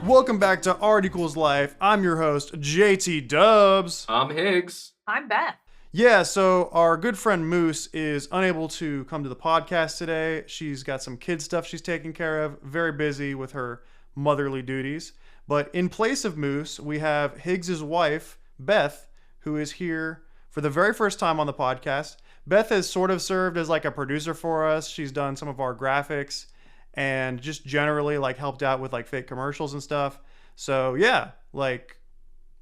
Welcome back to Art Equals Life. I'm your host, JT Dubs. I'm Higgs. I'm Beth. Yeah, so our good friend Moose is unable to come to the podcast today. She's got some kid stuff she's taking care of, very busy with her motherly duties. But in place of Moose, we have Higgs's wife, Beth, who is here for the very first time on the podcast. Beth has sort of served as like a producer for us. She's done some of our graphics and just generally like helped out with like fake commercials and stuff. So yeah, like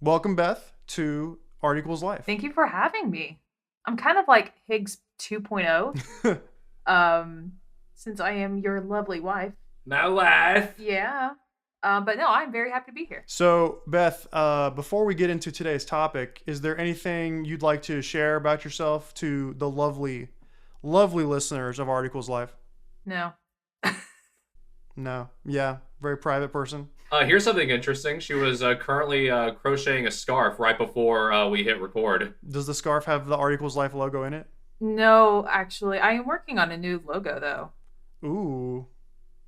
welcome Beth to Art Equals Life. Thank you for having me. I'm kind of like Higgs 2.0. Since I am your lovely wife. My wife. Yeah. But no, I'm very happy to be here. So Beth, before we get into today's topic, is there anything you'd like to share about yourself to the lovely listeners of Art Equals Life? No. No. Yeah. Very private person. Here's something interesting. She was currently crocheting a scarf right before we hit record. Does the scarf have the Art Equals Life logo in it? No, actually, I am working on a new logo though. Ooh.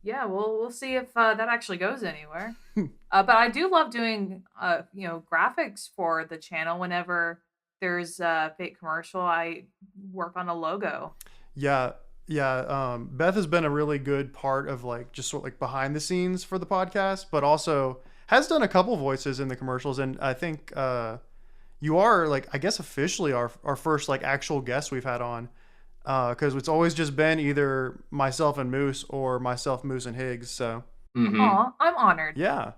Yeah, we'll see if that actually goes anywhere. But I do love doing graphics for the channel. Whenever there's a fake commercial, I work on a logo. Yeah. Beth has been a really good part of like just sort of like behind the scenes for the podcast, but also has done a couple voices in the commercials. And I think you are like, I guess officially our first like actual guest we've had on, because it's always just been either myself and Moose or myself, Moose, and Higgs. So Aw, I'm honored. yeah.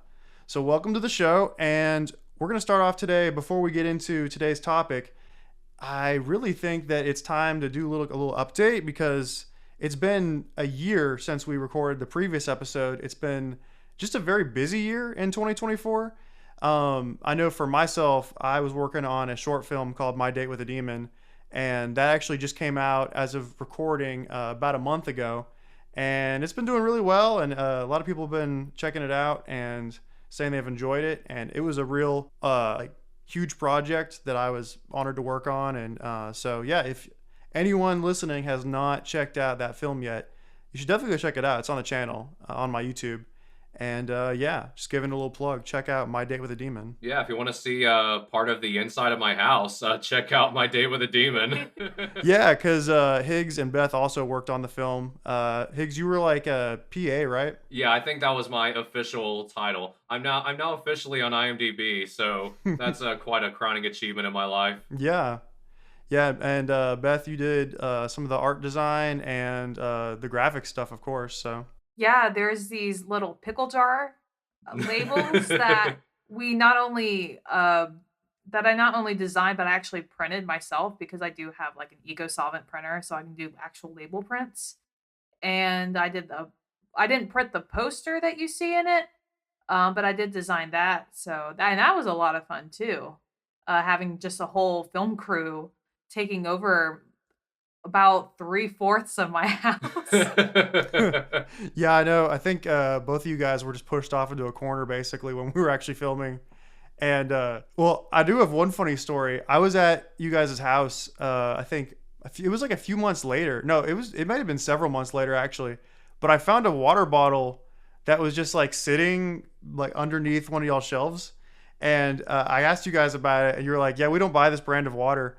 So welcome to the show. And we're going to start off today. Before we get into today's topic, I really think that it's time to do a little update because it's been a year since we recorded the previous episode. It's been just a very busy year in 2024. I know for myself, I was working on a short film called My Date with a Demon, and that actually just came out as of recording about a month ago, and it's been doing really well, and a lot of people have been checking it out and saying they've enjoyed it, and it was a real huge project that I was honored to work on. And so yeah, if anyone listening has not checked out that film yet, you should definitely go check it out. It's on the channel on my YouTube. And yeah, just giving a little plug. Check out My Date with a Demon. Yeah, if you want to see part of the inside of my house, check out My Date with a Demon. Yeah, because Higgs and Beth also worked on the film. Higgs, you were like a PA, right? Yeah, I think that was my official title. I'm now officially on IMDb, so that's quite a crowning achievement in my life. Yeah. And Beth, you did some of the art design and the graphic stuff, of course. So Yeah, there's these little pickle jar labels that we not only that I not only designed but I actually printed myself because I do have like an eco solvent printer, so I can do actual label prints. And I didn't print the poster that you see in it, but I did design that. So that was a lot of fun too. Having just a whole film crew taking over about 3/4 of my house. yeah, I know. I think both of you guys were just pushed off into a corner basically when we were actually filming. And well, I do have one funny story. I was at you guys' house. I think it was like a few months later. No, it might have been several months later actually. But I found a water bottle that was just like sitting like underneath one of y'all's shelves. And I asked you guys about it, and you were like, "Yeah, we don't buy this brand of water."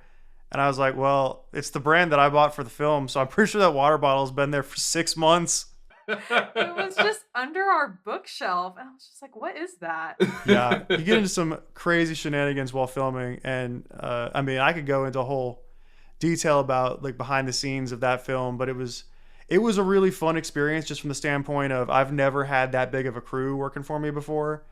And I was like, well, it's the brand that I bought for the film, so I'm pretty sure that water bottle's been there for 6 months. It was just under our bookshelf, and I was just like, what is that? Yeah, you get into some crazy shenanigans while filming, and I mean, I could go into a whole detail about like behind the scenes of that film, but it was a really fun experience just from the standpoint of I've never had that big of a crew working for me before.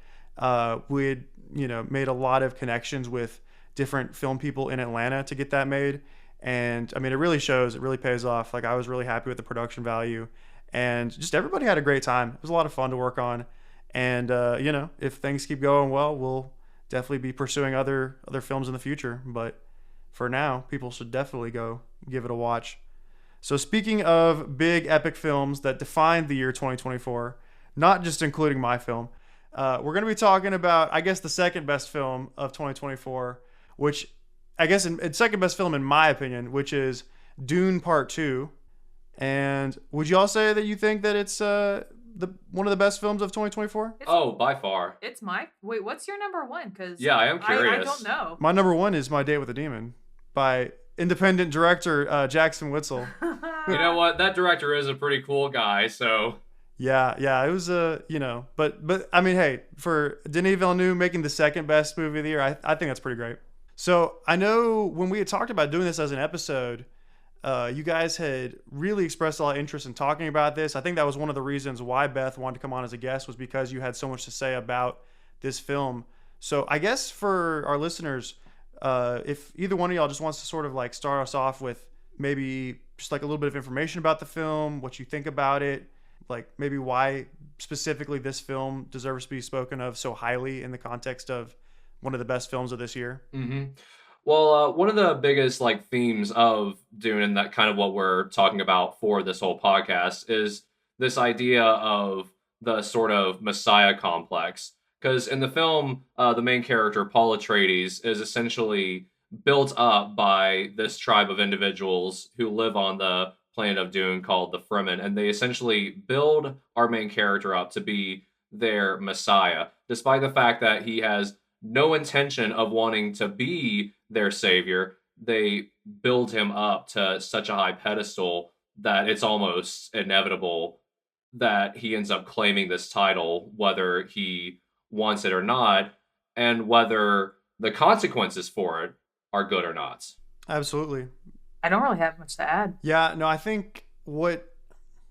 We'd made a lot of connections with different film people in Atlanta to get that made. And I mean, it really shows, it really pays off. Like I was really happy with the production value and just everybody had a great time. It was a lot of fun to work on. And, if things keep going well, we'll definitely be pursuing other films in the future. But for now, people should definitely go give it a watch. So speaking of big epic films that defined the year 2024, not just including my film, we're going to be talking about, I guess, the second best film of 2024, which I guess it's second best film in my opinion, which is Dune Part Two. And would you all say that you think that it's the one of the best films of 2024? It's, Oh, by far. it's my wait. What's your number one? Because Yeah, I am I curious. don't know. My number one is My Date with a Demon by independent director Jackson Witzel. You know what? That director is a pretty cool guy, so Yeah, it was but I mean, hey, for Denis Villeneuve making the second best movie of the year, I think that's pretty great. So I know when we had talked about doing this as an episode, you guys had really expressed a lot of interest in talking about this. I think that was one of the reasons why Beth wanted to come on as a guest, was because you had so much to say about this film. So I guess for our listeners, if either one of y'all just wants to sort of like start us off with maybe just like a little bit of information about the film, what you think about it, like maybe why specifically this film deserves to be spoken of so highly in the context of one of the best films of this year. hmm Well, one of the biggest like themes of Dune, and that kind of what we're talking about for this whole podcast, is this idea of the sort of Messiah complex. Because in the film, the main character Paul Atreides is essentially built up by this tribe of individuals who live on the planet of Dune called the Fremen, and they essentially build our main character up to be their Messiah, despite the fact that he has no intention of wanting to be their savior. They build him up to such a high pedestal that it's almost inevitable that he ends up claiming this title, whether he wants it or not, and whether the consequences for it are good or not. Absolutely. I don't really have much to add. Yeah, no, I think what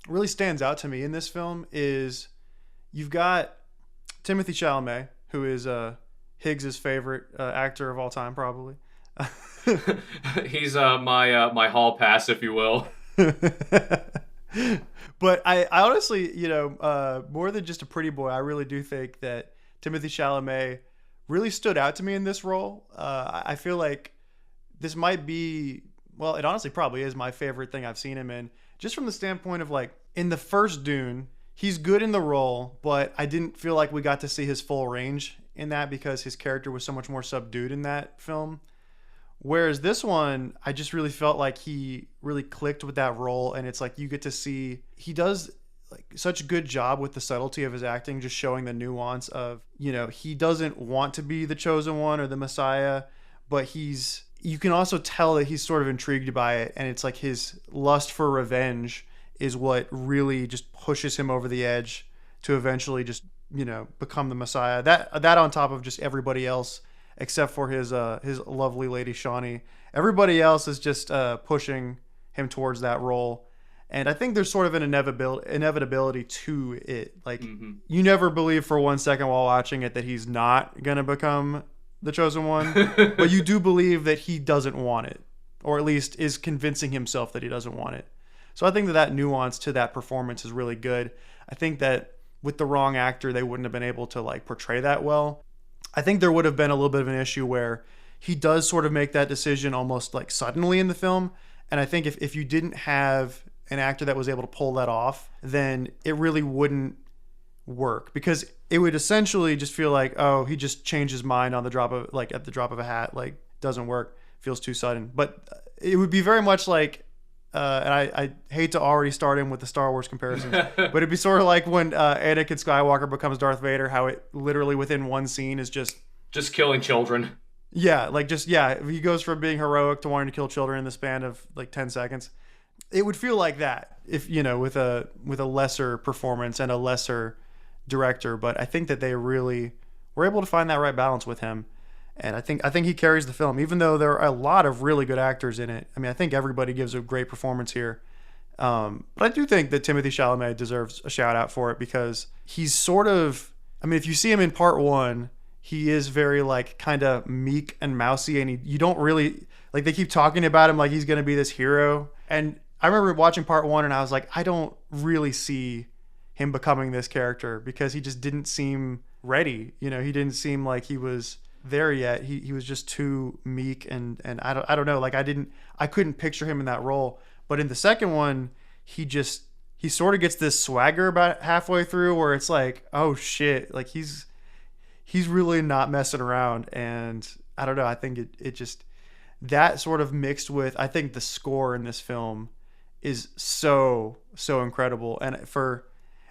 really stands out to me in this film is you've got Timothée Chalamet, who is Higgs's favorite actor of all time, probably. He's my hall pass, if you will. But I honestly, more than just a pretty boy, I really do think that Timothée Chalamet really stood out to me in this role. I feel like this might be, well, it honestly probably is my favorite thing I've seen him in, just from the standpoint of like in the first Dune, he's good in the role, but I didn't feel like we got to see his full range in that because his character was so much more subdued in that film. Whereas this one, I just really felt like he really clicked with that role, and it's like you get to see he does like such a good job with the subtlety of his acting, just showing the nuance of, he doesn't want to be the chosen one or the Messiah, but you can also tell that he's sort of intrigued by it, and it's like his lust for revenge is what really just pushes him over the edge to eventually just, become the Messiah. That on top of just everybody else except for his lovely lady Shawnee. Everybody else is just pushing him towards that role. And I think there's sort of an inevitability to it. Like, you never believe for 1 second while watching it that he's not going to become the chosen one, but you do believe that he doesn't want it, or at least is convincing himself that he doesn't want it. So I think that nuance to that performance is really good. I think that with the wrong actor, they wouldn't have been able to like portray that well. I think there would have been a little bit of an issue where he does sort of make that decision almost like suddenly in the film. And I think if you didn't have an actor that was able to pull that off, then it really wouldn't work, because it would essentially just feel like, oh, he just changed his mind on the drop of at the drop of a hat. Like, doesn't work, feels too sudden. But it would be very much like, and I hate to already start in with the Star Wars comparisons, but it'd be sort of like when Anakin Skywalker becomes Darth Vader, how it literally within one scene is just killing children. Yeah, he goes from being heroic to wanting to kill children in the span of like 10 seconds. It would feel like that if, with a lesser performance and a lesser director, but I think that they really were able to find that right balance with him. And I think he carries the film, even though there are a lot of really good actors in it. I mean, I think everybody gives a great performance here. But I do think that Timothée Chalamet deserves a shout out for it, because he's sort of, I mean, if you see him in part one, he is very like kind of meek and mousy, and you don't really like, they keep talking about him like he's going to be this hero. And I remember watching part one and I was like, I don't really see him becoming this character, because he just didn't seem ready. He didn't seem like he was there yet. He was just too meek, and I don't know, like I couldn't picture him in that role. But in the second one, he sort of gets this swagger about halfway through where it's like, oh shit, like he's really not messing around. And I don't know, I think it just, that sort of mixed with, I think the score in this film is so incredible. And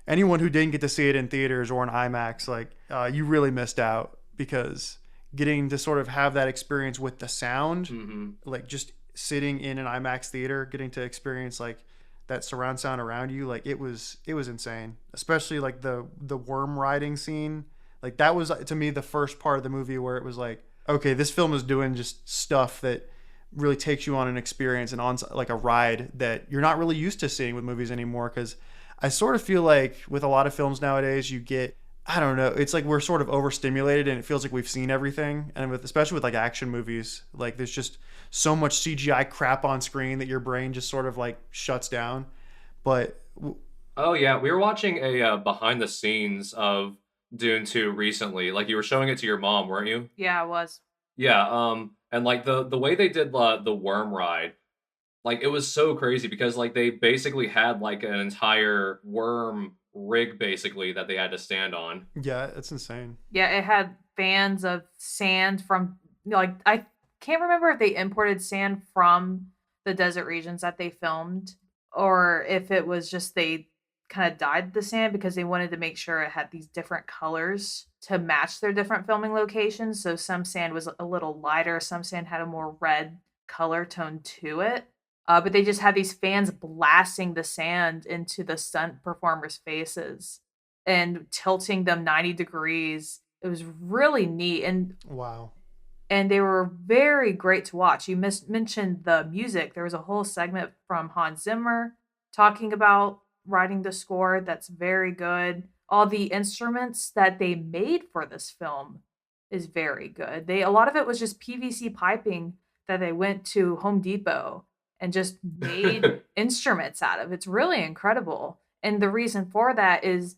anyone who didn't get to see it in theaters or in IMAX, like you really missed out, because getting to sort of have that experience with the sound, like just sitting in an IMAX theater, getting to experience like that surround sound around you, like it was insane. Especially like the worm riding scene, like that was to me the first part of the movie where it was like, okay, this film is doing just stuff that really takes you on an experience and on like a ride that you're not really used to seeing with movies anymore. Because I sort of feel like with a lot of films nowadays, you get, I don't know, it's like we're sort of overstimulated and it feels like we've seen everything. And especially with like action movies, like there's just so much CGI crap on screen that your brain just sort of like shuts down. But oh yeah, we were watching a behind the scenes of Dune 2 recently. Like you were showing it to your mom, weren't you? Yeah, it was. Yeah, and like the way they did the worm ride, like it was so crazy because like they basically had like an entire worm rig basically that they had to stand on. yeah, it's insane. Yeah, it had fans of sand from, like, I can't remember if they imported sand from the desert regions that they filmed, or if it was just they kind of dyed the sand because they wanted to make sure it had these different colors to match their different filming locations. So some sand was a little lighter, some sand had a more red color tone to it. But they just had these fans blasting the sand into the stunt performers' faces and tilting them 90 degrees. It was really neat. And Wow. and they were very great to watch. You mentioned the music. There was a whole segment from Hans Zimmer talking about writing the score that's very good. All the instruments that they made for this film is very good. A lot of it was just PVC piping that they went to Home Depot and just made instruments out of. It's really incredible. And the reason for that is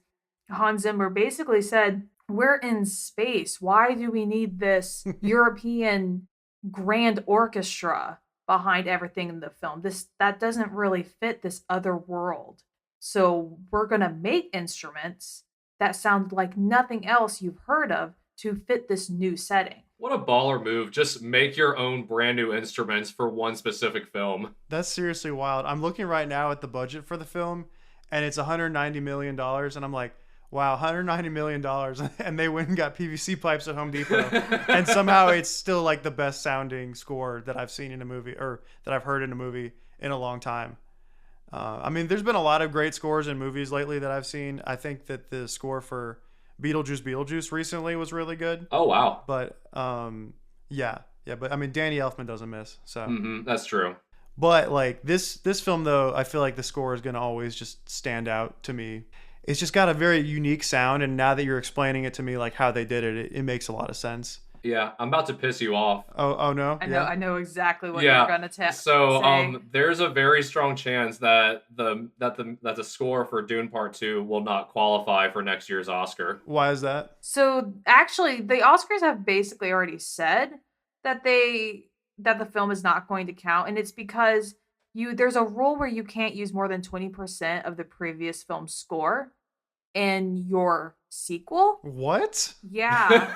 Hans Zimmer basically said, we're in space. Why do we need this European grand orchestra behind everything in the film? That doesn't really fit this other world. So we're going to make instruments that sound like nothing else you've heard of to fit this new setting. What a baller move. Just make your own brand new instruments for one specific film. That's seriously wild. I'm looking right now at the budget for the film, and it's $190 million. And I'm like, wow, $190 million. And they went and got PVC pipes at Home Depot. And somehow it's still like the best sounding score that I've seen in a movie, or that I've heard in a movie in a long time. I mean, there's been a lot of great scores in movies lately that I've seen. I think that the score for Beetlejuice recently was really good. Oh, wow. But yeah, but I mean, Danny Elfman doesn't miss. So That's true. But like this film though, I feel like the score is gonna always just stand out to me. It's just got a very unique sound, and now that you're explaining it to me, like how they did it, it makes a lot of sense. Yeah, I'm about to piss you off. Oh no! I know exactly what you're gonna say. There's a very strong chance that the score for Dune Part 2 will not qualify for next year's Oscar. Why is that? So actually, the Oscars have basically already said that the film is not going to count, and it's because there's a rule where you can't use more than 20% of the previous film's score in your sequel. What? Yeah.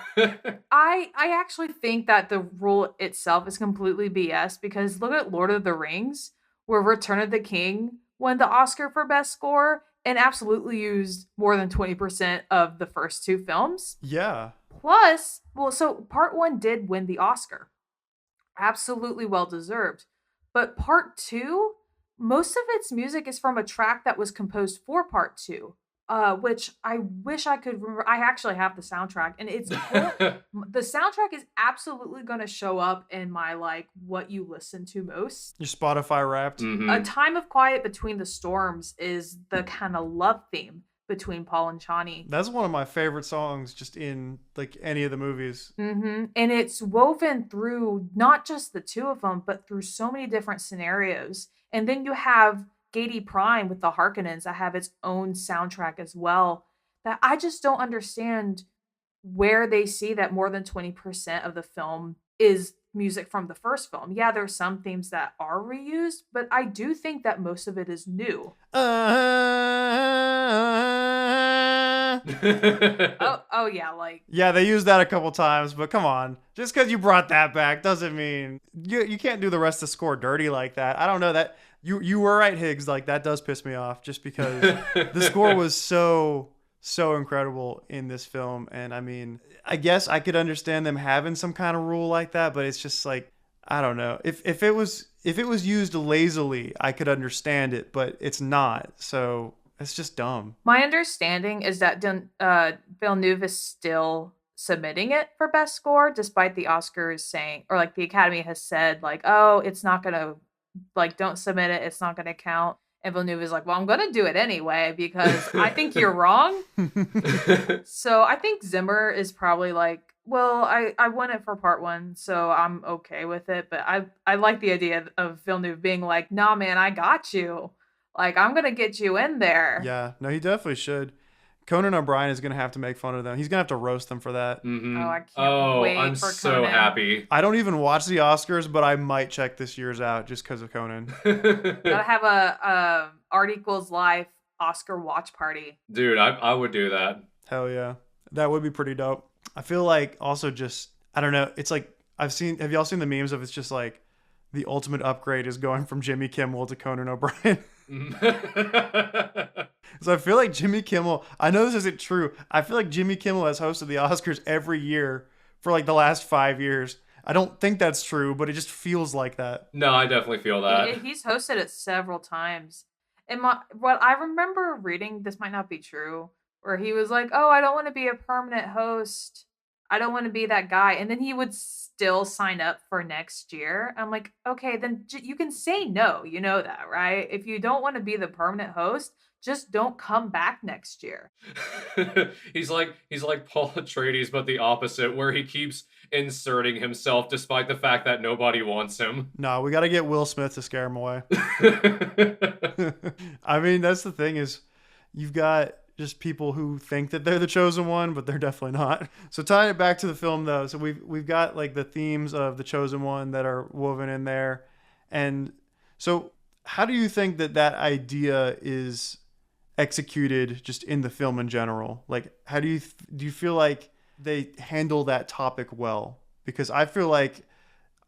I actually think that the rule itself is completely BS, because look at Lord of the Rings, where Return of the King won the Oscar for Best Score and absolutely used more than 20% of the first two films. Yeah. Plus, so Part 1 did win the Oscar. Absolutely well deserved. But Part 2, most of its music is from a track that was composed for Part 2. Which I wish I could remember. I actually have the soundtrack, and it's the soundtrack is absolutely going to show up in my like what you listen to most. Your Spotify Wrapped. Mm-hmm. A Time of Quiet Between the Storms is the kind of love theme between Paul and Chani. That's one of my favorite songs, just in like any of the movies. Mm-hmm. And it's woven through not just the two of them, but through so many different scenarios. And then you have Gady Prime with the Harkonnens that have its own soundtrack as well, that I just don't understand where they see that more than 20% of the film is music from the first film. Yeah, there's some themes that are reused, but I do think that most of it is new. Oh yeah, like yeah, they used that a couple times, but come on, just because you brought that back doesn't mean you can't do the rest of the score dirty like that. I don't know, You were right, Higgs. Like that does piss me off, just because the score was so incredible in this film. And I mean, I guess I could understand them having some kind of rule like that, but it's just like, I don't know. If it was used lazily, I could understand it, but it's not. So it's just dumb. My understanding is that Villeneuve is still submitting it for best score, despite the Oscars saying, or like the Academy has said, like, oh, it's not gonna, like, don't submit it, it's not gonna count. And Villeneuve is like, well, I'm gonna do it anyway because I think you're wrong. So I think Zimmer is probably like, well, I won it for part one, so I'm okay with it. But I like the idea of Villeneuve being like, nah, man, I got you. Like, I'm gonna get you in there. Yeah, no, he definitely should. Conan O'Brien is gonna have to make fun of them. He's gonna have to roast them for that. Mm-hmm. Oh, I can't wait I'm for so Conan. happy. I don't even watch the Oscars, but I might check this year's out just because of Conan. Gotta have a art equals life Oscar watch party. Dude, I would do that. Hell yeah, that would be pretty dope. I feel like also just, I don't know. It's like have y'all seen the memes of it's just like the ultimate upgrade is going from Jimmy Kimmel to Conan O'Brien. So I feel like Jimmy Kimmel, I know this isn't true. I feel like Jimmy Kimmel has hosted the Oscars every year for like the last 5 years. I don't think that's true, but it just feels like that. No, I definitely feel that. He's hosted it several times. And what I remember reading, this might not be true, where he was like, oh, I don't want to be a permanent host. I don't want to be that guy. And then he would still sign up for next year. I'm like, okay, then you can say no. You know that, right? If you don't want to be the permanent host, just don't come back next year. he's like Paul Atreides, but the opposite, where he keeps inserting himself despite the fact that nobody wants him. No, we got to get Will Smith to scare him away. I mean, that's the thing is you've got just people who think that they're the chosen one, but they're definitely not. So tying it back to the film though, so we've got like the themes of the chosen one that are woven in there. And so how do you think that idea is executed just in the film in general? Like, how do you feel like they handle that topic well? Because I feel like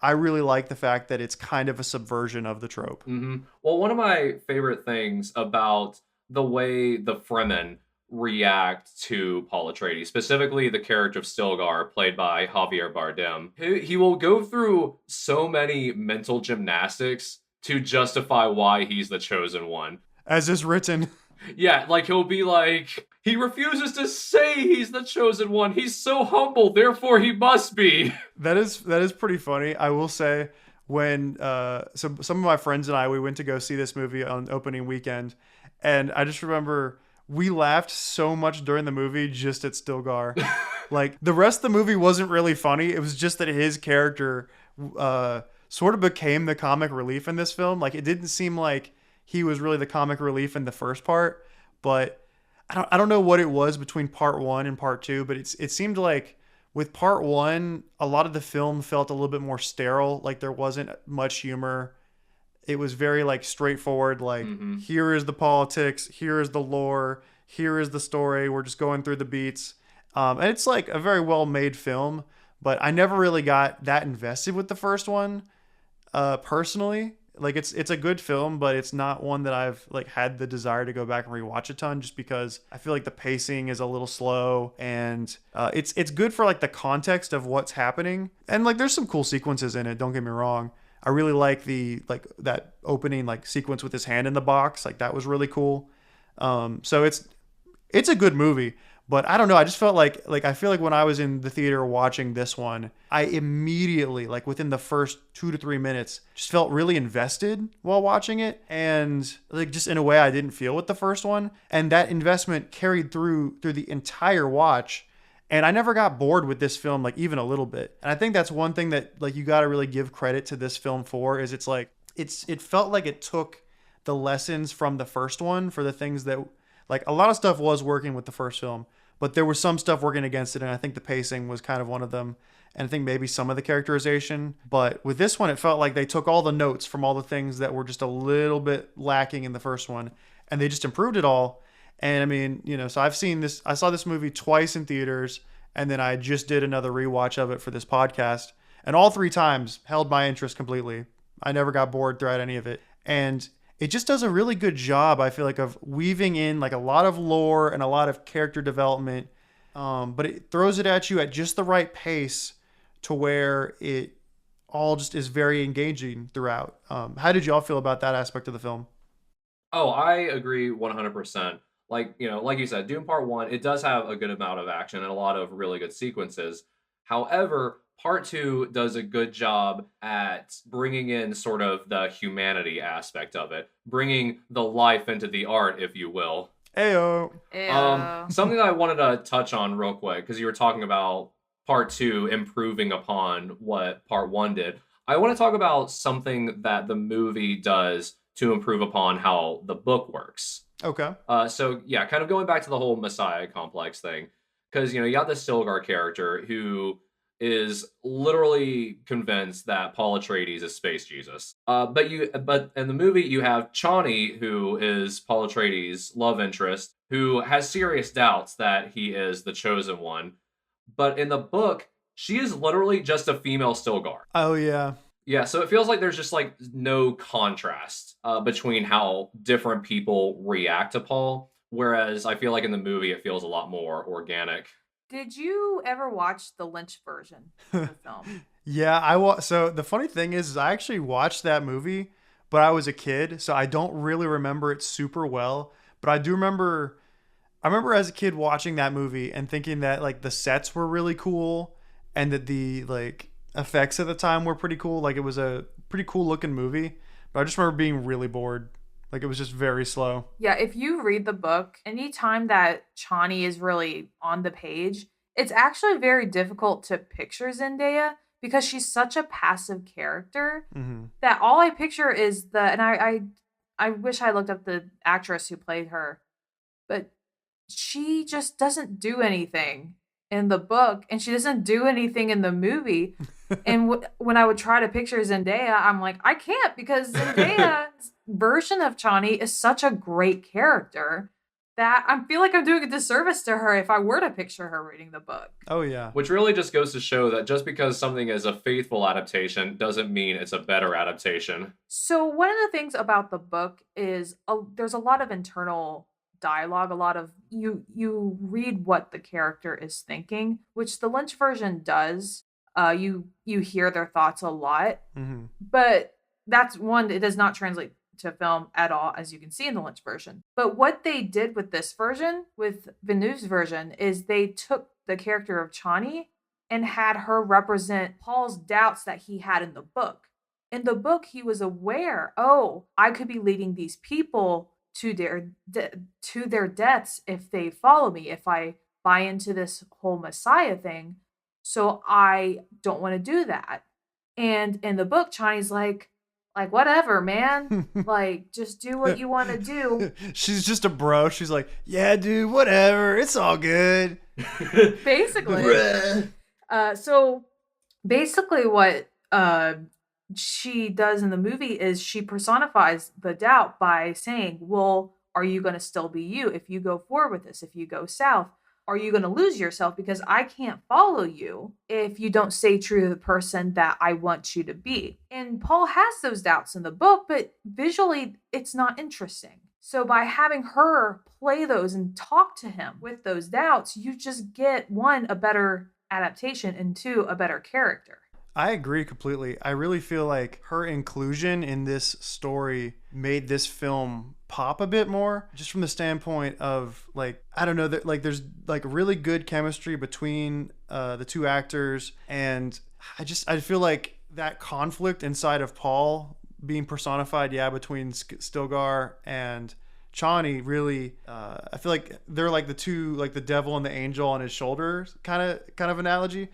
I really like the fact that it's kind of a subversion of the trope. Mm-hmm. Well, one of my favorite things about the way the Fremen react to Paul Atreides, specifically the character of Stilgar, played by Javier Bardem, he will go through so many mental gymnastics to justify why he's the chosen one. As is written. Yeah, like he'll be like, he refuses to say he's the chosen one. He's so humble, therefore he must be. That is pretty funny. I will say when so some of my friends and I, we went to go see this movie on opening weekend, and I just remember we laughed so much during the movie just at Stilgar. Like the rest of the movie wasn't really funny. It was just that his character sort of became the comic relief in this film. Like it didn't seem like he was really the comic relief in the first part, but I don't know what it was between part one and part two, but it seemed like with part one, a lot of the film felt a little bit more sterile. Like there wasn't much humor. It was very like straightforward. Like here is the politics, here is the lore, here is the story. We're just going through the beats, and it's like a very well made film. But I never really got that invested with the first one, personally. Like it's a good film, but it's not one that I've like had the desire to go back and rewatch a ton, just because I feel like the pacing is a little slow, and it's good for like the context of what's happening, and like there's some cool sequences in it. Don't get me wrong. I really like that opening like sequence with his hand in the box. Like that was really cool. So it's a good movie. But I don't know. I just felt like I feel like when I was in the theater watching this one, I immediately, like within the first 2 to 3 minutes, just felt really invested while watching it. And like just in a way I didn't feel with the first one. And that investment carried through the entire watch. And I never got bored with this film, like even a little bit. And I think that's one thing that like you got to really give credit to this film for, is it's like it felt like it took the lessons from the first one for the things that, like, a lot of stuff was working with the first film, but there was some stuff working against it, and I think the pacing was kind of one of them, and I think maybe some of the characterization. But with this one, it felt like they took all the notes from all the things that were just a little bit lacking in the first one, and they just improved it all. And I mean, you know, so I saw this movie twice in theaters, and then I just did another rewatch of it for this podcast, and all 3 times held my interest completely. I never got bored throughout any of it. And it just does a really good job, I feel like, of weaving in like a lot of lore and a lot of character development. But it throws it at you at just the right pace to where it all just is very engaging throughout. How did y'all feel about that aspect of the film? Oh, I agree 100%. Like, like you said, Dune Part 1, it does have a good amount of action and a lot of really good sequences. However, Part 2 does a good job at bringing in sort of the humanity aspect of it, bringing the life into the art, if you will. Ayo. Ew. Something that I wanted to touch on real quick, because you were talking about Part 2 improving upon what Part 1 did. I want to talk about something that the movie does to improve upon how the book works. Okay. So yeah, kind of going back to the whole Messiah complex thing, because you got the Stilgar character who is literally convinced that Paul Atreides is Space Jesus. But in the movie you have Chani, who is Paul Atreides' love interest, who has serious doubts that he is the chosen one. But in the book, she is literally just a female Stilgar. Oh yeah. Yeah, so it feels like there's just like no contrast between how different people react to Paul, whereas I feel like in the movie it feels a lot more organic. Did you ever watch the Lynch version of the film? Yeah, so the funny thing is I actually watched that movie, but I was a kid, so I don't really remember it super well, but I remember as a kid watching that movie and thinking that like the sets were really cool and that the like effects at the time were pretty cool. Like it was a pretty cool looking movie, but I just remember being really bored. Like it was just very slow. Yeah, if you read the book, anytime that Chani is really on the page, it's actually very difficult to picture Zendaya because she's such a passive character that all I picture is and I wish I looked up the actress who played her, but she just doesn't do anything in the book and she doesn't do anything in the movie. And when I would try to picture Zendaya, I'm like, I can't, because Zendaya's version of Chani is such a great character that I feel like I'm doing a disservice to her if I were to picture her reading the book. Oh yeah. Which really just goes to show that just because something is a faithful adaptation doesn't mean it's a better adaptation. So one of the things about the book is there's a lot of internal dialogue, a lot of you read what the character is thinking, which the Lynch version does. You hear their thoughts a lot, but that's one, it does not translate to film at all, as you can see in the Lynch version. But what they did with this version, with Villeneuve's version, is they took the character of Chani and had her represent Paul's doubts that he had in the book. In the book, he was aware, oh, I could be leading these people to their deaths if they follow me, if I buy into this whole Messiah thing. So I don't want to do that. And in the book, Chani's like, whatever, man. Like, just do what you want to do. She's just a bro. She's like, yeah, dude, whatever. It's all good. Basically. So basically what she does in the movie is she personifies the doubt by saying, well, are you going to still be you if you go forward with this? If you go south, are you going to lose yourself? Because I can't follow you if you don't stay true to the person that I want you to be. And Paul has those doubts in the book, but visually it's not interesting. So by having her play those and talk to him with those doubts, you just get, one, a better adaptation, and two, a better character. I agree completely. I really feel like her inclusion in this story made this film pop a bit more, just from the standpoint of like, I don't know, that like there's like really good chemistry between the two actors, and I feel like that conflict inside of Paul being personified, between Stilgar and Chani, really I feel like they're like the two, like the devil and the angel on his shoulders kind of analogy.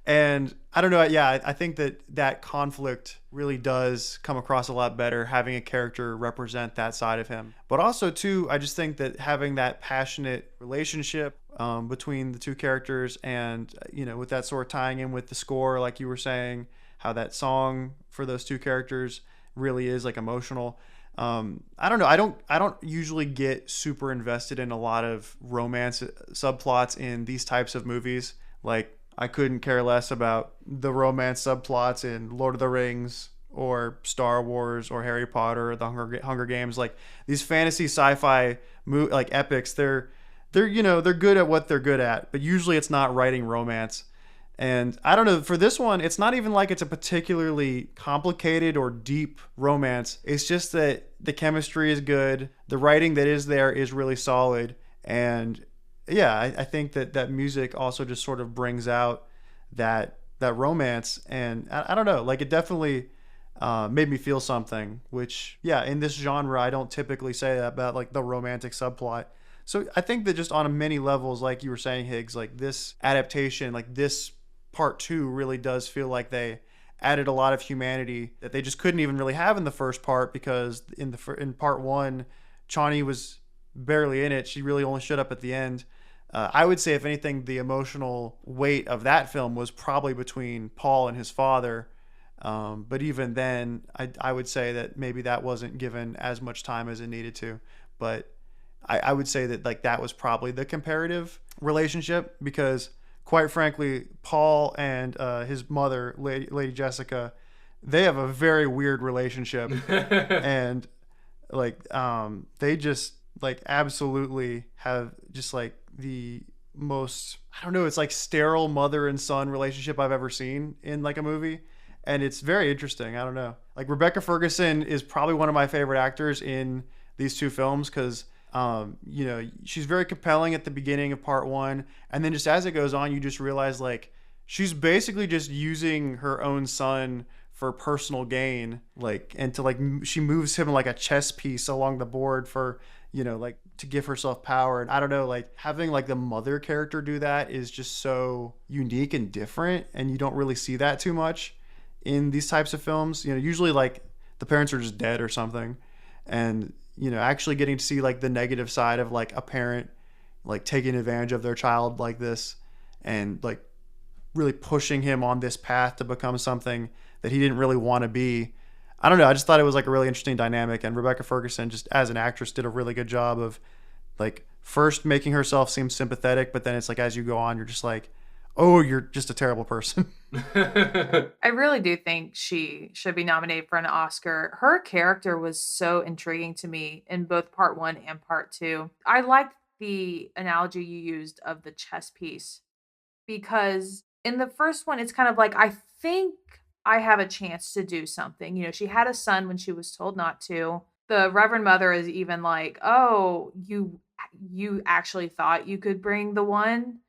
And I don't know, I think that conflict really does come across a lot better having a character represent that side of him. But also too, I just think that having that passionate relationship between the two characters, and with that sort of tying in with the score, like you were saying, how that song for those two characters really is like emotional. I don't know. I don't usually get super invested in a lot of romance subplots in these types of movies. Like, I couldn't care less about the romance subplots in Lord of the Rings or Star Wars or Harry Potter or the Hunger Games, like these fantasy sci-fi like epics, they're they're good at what they're good at, but usually it's not writing romance. And I don't know, for this one, it's not even like it's a particularly complicated or deep romance. It's just that the chemistry is good, the writing that is there is really solid, and yeah, I think that music also just sort of brings out that romance. And I don't know, like it definitely made me feel something, which, yeah, in this genre, I don't typically say that about like the romantic subplot. So I think that just on many levels, like you were saying, Higgs, like this adaptation, like this part two really does feel like they added a lot of humanity that they just couldn't even really have in the first part, because in part one, Chani was barely in it. She really only showed up at the end. I would say, if anything, the emotional weight of that film was probably between Paul and his father. But even then, I would say that maybe that wasn't given as much time as it needed to. But I would say that like that was probably the comparative relationship, because quite frankly, Paul and his mother, Lady Jessica, they have a very weird relationship. And like they just like absolutely have just like the most, I don't know, it's like sterile mother and son relationship I've ever seen in like a movie. And it's very interesting. I don't know, like Rebecca Ferguson is probably one of my favorite actors in these two films, because she's very compelling at the beginning of part one, and then just as it goes on, you just realize like she's basically just using her own son for personal gain, like, and to like she moves him like a chess piece along the board for like to give herself power. And I don't know, like having like the mother character do that is just so unique and different, and you don't really see that too much in these types of films. Usually like the parents are just dead or something, and actually getting to see like the negative side of like a parent like taking advantage of their child like this, and like really pushing him on this path to become something that he didn't really want to be. I don't know, I just thought it was like a really interesting dynamic, and Rebecca Ferguson, just as an actress, did a really good job of like first making herself seem sympathetic, but then it's like as you go on, you're just like, oh, you're just a terrible person. I really do think she should be nominated for an Oscar. Her character was so intriguing to me in both part one and part two. I liked the analogy you used of the chess piece, because in the first one, it's kind of like, I think I have a chance to do something. She had a son when she was told not to. The Reverend Mother is even like, oh, you actually thought you could bring the one?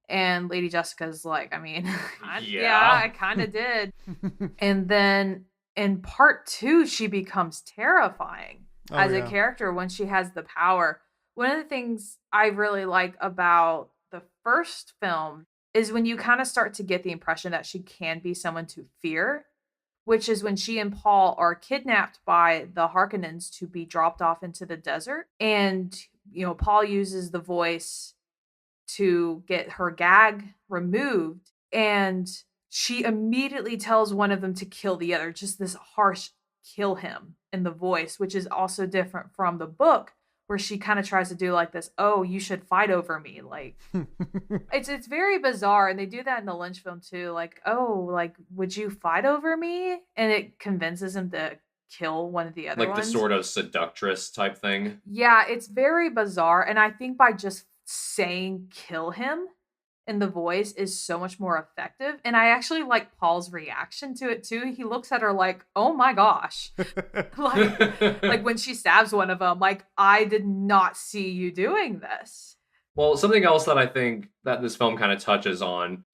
And Lady Jessica's like, I mean, yeah, I kind of did. And then in part two, she becomes terrifying as a character when she has the power. One of the things I really like about the first film is when you kind of start to get the impression that she can be someone to fear, which is when she and Paul are kidnapped by the Harkonnens to be dropped off into the desert. And, Paul uses the voice to get her gag removed, and she immediately tells one of them to kill the other, just this harsh kill him in the voice, which is also different from the book, where she kind of tries to do like this, oh, you should fight over me, like it's very bizarre. And they do that in the Lynch film too, like, oh, like, would you fight over me? And it convinces him to kill one of the other ones, like the sort of seductress type thing. Yeah, it's very bizarre. And I think by just saying kill him in the voice is so much more effective. And I actually like Paul's reaction to it too. He looks at her like, oh my gosh. like when she stabs one of them, like, I did not see you doing this. Well, something else that I think that this film kind of touches on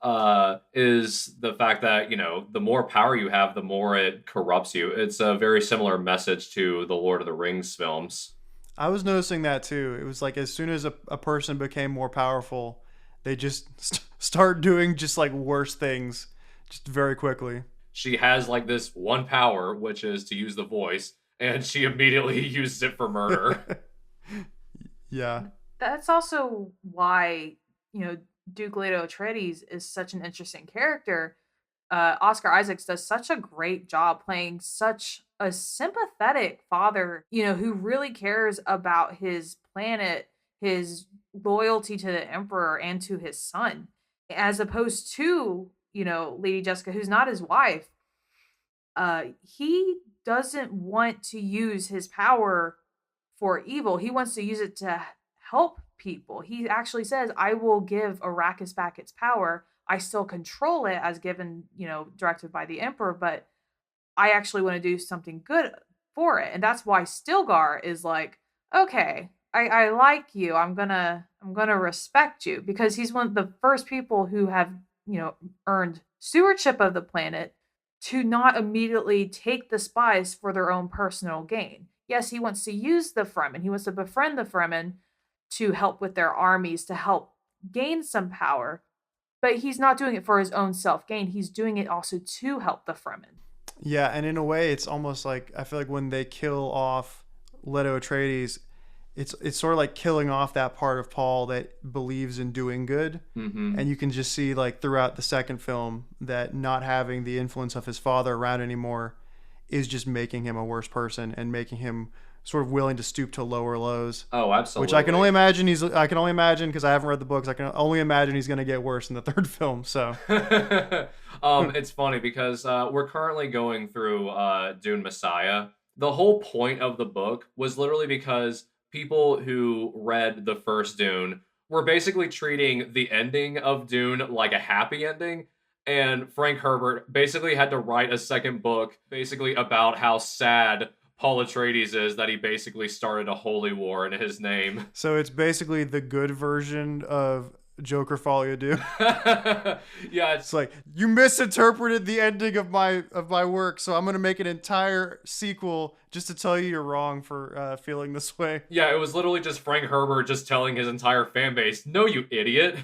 is the fact that, the more power you have, the more it corrupts you. It's a very similar message to the Lord of the Rings films. I was noticing that too. It was like as soon as a person became more powerful, they just start doing just like worse things just very quickly. She has like this one power, which is to use the voice, and she immediately uses it for murder. Yeah. That's also why, Duke Leto Atreides is such an interesting character. Oscar Isaacs does such a great job playing such a sympathetic father, who really cares about his planet, his loyalty to the Emperor and to his son, as opposed to, Lady Jessica, who's not his wife. he doesn't want to use his power for evil. He wants to use it to help people. He actually says, I will give Arrakis back its power. I still control it as given, directed by the Emperor, but I actually want to do something good for it. And that's why Stilgar is like, okay, I like you. I'm gonna respect you, because he's one of the first people who have, earned stewardship of the planet to not immediately take the spies for their own personal gain. Yes, he wants to use the Fremen. He wants to befriend the Fremen to help with their armies, to help gain some power. But he's not doing it for his own self-gain. He's doing it also to help the Fremen. Yeah, and in a way, it's almost like, I feel like when they kill off Leto Atreides, it's sort of like killing off that part of Paul that believes in doing good. Mm-hmm. And you can just see, like, throughout the second film, that not having the influence of his father around anymore is just making him a worse person and making him sort of willing to stoop to lower lows. Oh, absolutely. Which I can only imagine because I haven't read the books. I can only imagine he's going to get worse in the third film. So it's funny because we're currently going through Dune Messiah. The whole point of the book was literally because people who read the first Dune were basically treating the ending of Dune like a happy ending. And Frank Herbert basically had to write a second book basically about how sad Paul Atreides is that he basically started a holy war in his name. So it's basically the good version of Joker Folie à Deux. Yeah, it's like, you misinterpreted the ending of my work, so I'm gonna make an entire sequel just to tell you you're wrong for feeling this way. Yeah, it was literally just Frank Herbert just telling his entire fan base, "No, you idiot."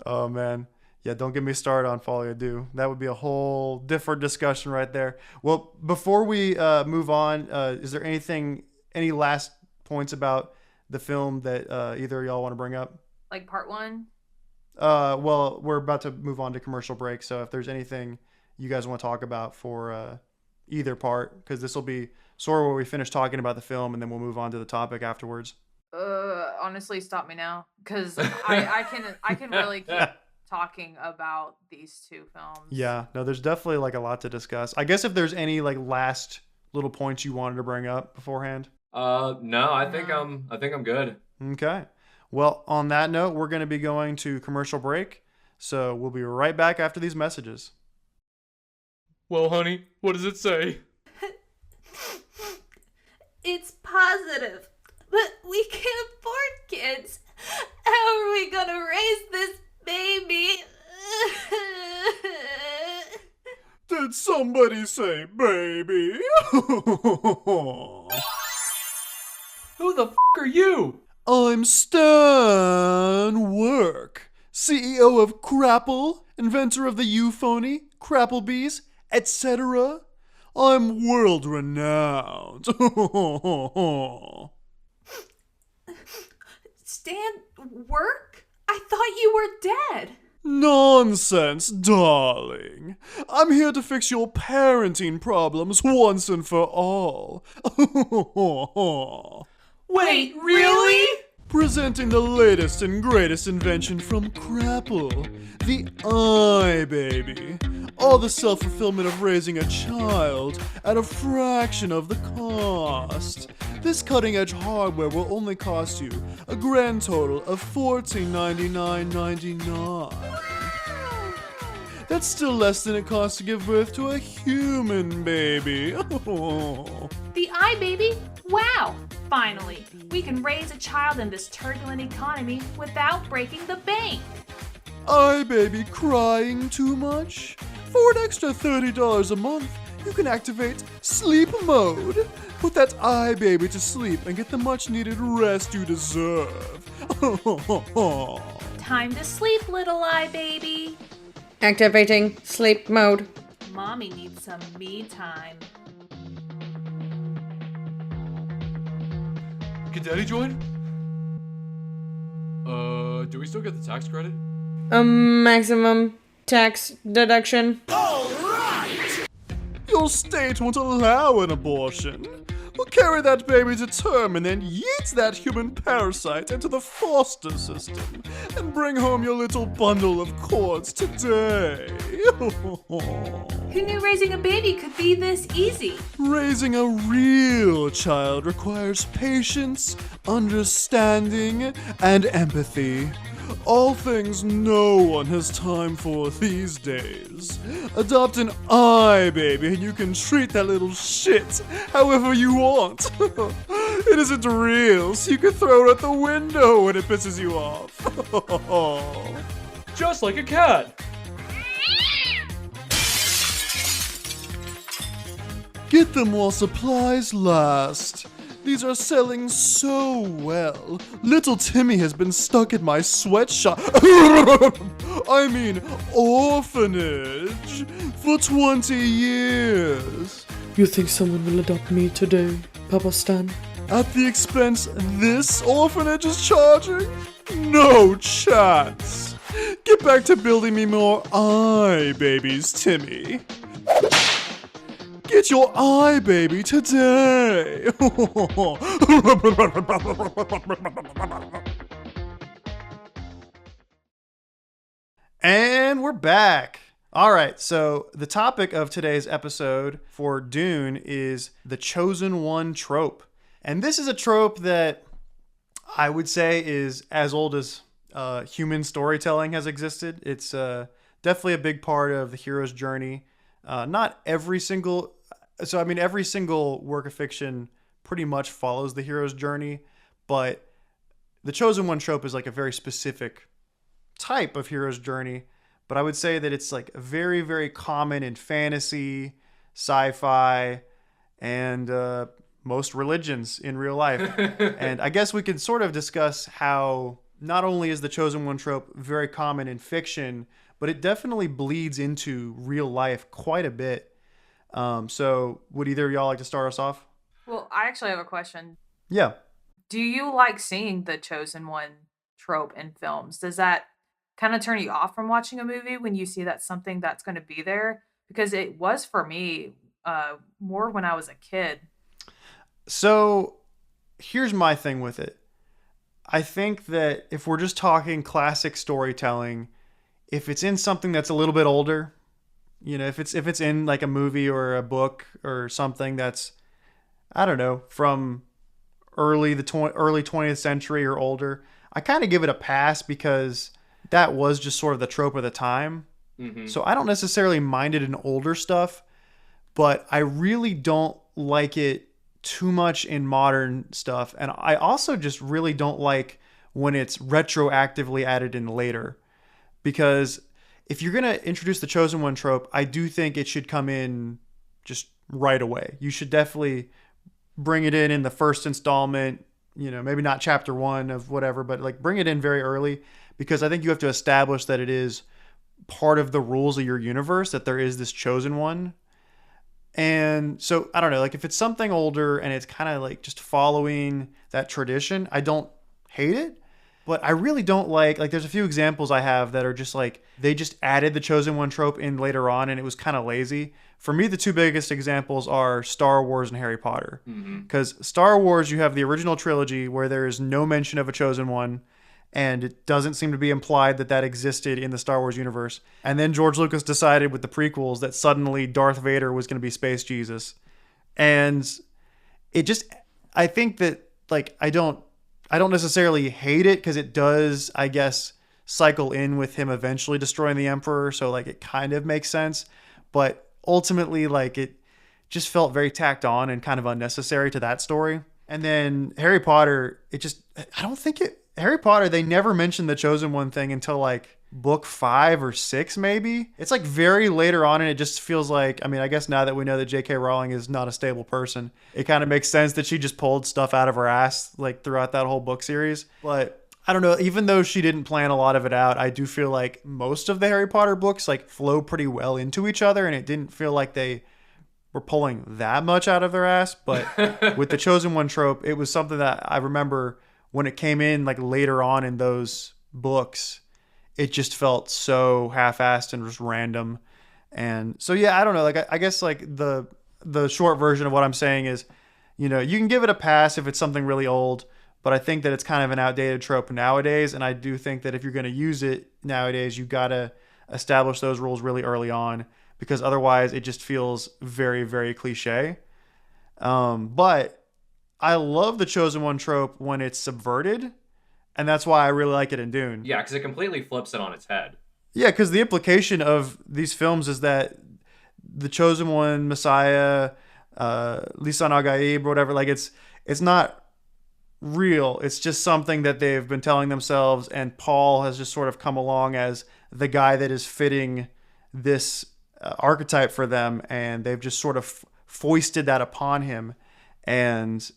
Oh man. Yeah, don't get me started on Folie à Deux. That would be a whole different discussion right there. Well, before we move on, is there any last points about the film that either of y'all want to bring up? Like part one? Well, we're about to move on to commercial break, so if there's anything you guys want to talk about for either part, because this will be sort of where we finish talking about the film, and then we'll move on to the topic afterwards. Honestly, stop me now, because I can really keep talking about these two films. Yeah, no, there's definitely like a lot to discuss. I guess if there's any like last little points you wanted to bring up beforehand. No, I think I'm good. Okay. Well, on that note, we're going to be going to commercial break. So we'll be right back after these messages. Well, honey, what does it say? It's positive, but we can't afford kids. How are we gonna raise this baby? Did somebody say baby? Who the f*** are you? I'm Stan Work, CEO of Crapple, inventor of the euphony, Crapplebees, etc. I'm world renowned. Stan Work? I thought you were dead. Nonsense, darling. I'm here to fix your parenting problems once and for all. Wait, really? Presenting the latest and greatest invention from Crapple, the iBaby. All the self-fulfillment of raising a child at a fraction of the cost. This cutting-edge hardware will only cost you a grand total of $1499.99. That's still less than it costs to give birth to a human baby. The iBaby? Wow! Finally, we can raise a child in this turbulent economy without breaking the bank. iBaby crying too much? For an extra $30 a month, you can activate sleep mode. Put that iBaby to sleep and get the much needed rest you deserve. Time to sleep, little iBaby. Activating sleep mode. Mommy needs some me time. Can Daddy join? Do we still get the tax credit? A maximum tax deduction. Your state won't allow an abortion. will carry that baby to term and then yeet that human parasite into the foster system and bring home your little bundle of cords today. Who knew raising a baby could be this easy? Raising a real child requires patience, understanding, and empathy. All things no one has time for these days. Adopt an eye baby and you can treat that little shit however you want. It isn't real, so you can throw it at the window when it pisses you off. Just like a cat. Get them while supplies last. These are selling so well. Little Timmy has been stuck in my sweatshop. I mean, orphanage for 20 years. You think someone will adopt me today, Papa Stan? At the expense this orphanage is charging? No chance. Get back to building me more eye babies, Timmy. Get your eye baby today. And we're back. All right, so the topic of today's episode for Dune is the Chosen One trope. And this is a trope that I would say is as old as human storytelling has existed. It's definitely a big part of the hero's journey. Not every single... So, I mean, every single work of fiction pretty much follows the hero's journey, but the Chosen One trope is like a very specific type of hero's journey. But I would say that it's like very, very common in fantasy, sci-fi, and most religions in real life. And I guess we can sort of discuss how not only is the Chosen One trope very common in fiction, but it definitely bleeds into real life quite a bit. So would either of y'all like to start us off? Well, I actually have a question. Yeah. Do you like seeing the Chosen One trope in films? Does that kind of turn you off from watching a movie when you see that's something that's going to be there? Because it was for me more when I was a kid. So here's my thing with it. I think that if we're just talking classic storytelling, if it's in something that's a little bit older, you know, if it's in like a movie or a book or something that's, I don't know, from early 20th century or older, I kind of give it a pass because that was just sort of the trope of the time. Mm-hmm. So I don't necessarily mind it in older stuff, but I really don't like it too much in modern stuff. And I also just really don't like when it's retroactively added in later, because if you're going to introduce the Chosen One trope, I do think it should come in just right away. You should definitely bring it in the first installment, you know, maybe not chapter 1 of whatever, but like bring it in very early, because I think you have to establish that it is part of the rules of your universe, that there is this Chosen One. And so, I don't know, like if it's something older and it's kind of like just following that tradition, I don't hate it. But I really don't like there's a few examples I have that are just like, they just added the Chosen One trope in later on and it was kind of lazy. For me, the two biggest examples are Star Wars and Harry Potter. Because Star Wars, you have the original trilogy where there is no mention of a Chosen One, and it doesn't seem to be implied that that existed in the Star Wars universe. And then George Lucas decided with the prequels that suddenly Darth Vader was going to be Space Jesus. And it just, I think that like, I don't necessarily hate it because it does, I guess, cycle in with him eventually destroying the Emperor. So like it kind of makes sense, but ultimately like it just felt very tacked on and kind of unnecessary to that story. And then Harry Potter, Harry Potter, they never mentioned the Chosen One thing until like book 5 or 6 maybe. It's like very later on, and it just feels like, I mean, I guess now that we know that J.K. Rowling is not a stable person, it kind of makes sense that she just pulled stuff out of her ass like throughout that whole book series. But I don't know, even though she didn't plan a lot of it out, I do feel like most of the Harry Potter books like flow pretty well into each other, and it didn't feel like they were pulling that much out of their ass. But with the Chosen One trope, it was something that I remember when it came in like later on in those books, it just felt so half-assed and just random. And so, yeah, I don't know. Like, I guess like the short version of what I'm saying is, You know, you can give it a pass if it's something really old, but I think that it's kind of an outdated trope nowadays. And I do think that if you're going to use it nowadays, you got to establish those rules really early on, because otherwise it just feels very, very cliche. But I love the chosen one trope when it's subverted. And that's why I really like it in Dune. Yeah, because it completely flips it on its head. Yeah, because the implication of these films is that the chosen one, Messiah, Lisan Al Gaib, or whatever, like it's not real. It's just something that they've been telling themselves, and Paul has just sort of come along as the guy that is fitting this archetype for them, and they've just sort of foisted that upon him. And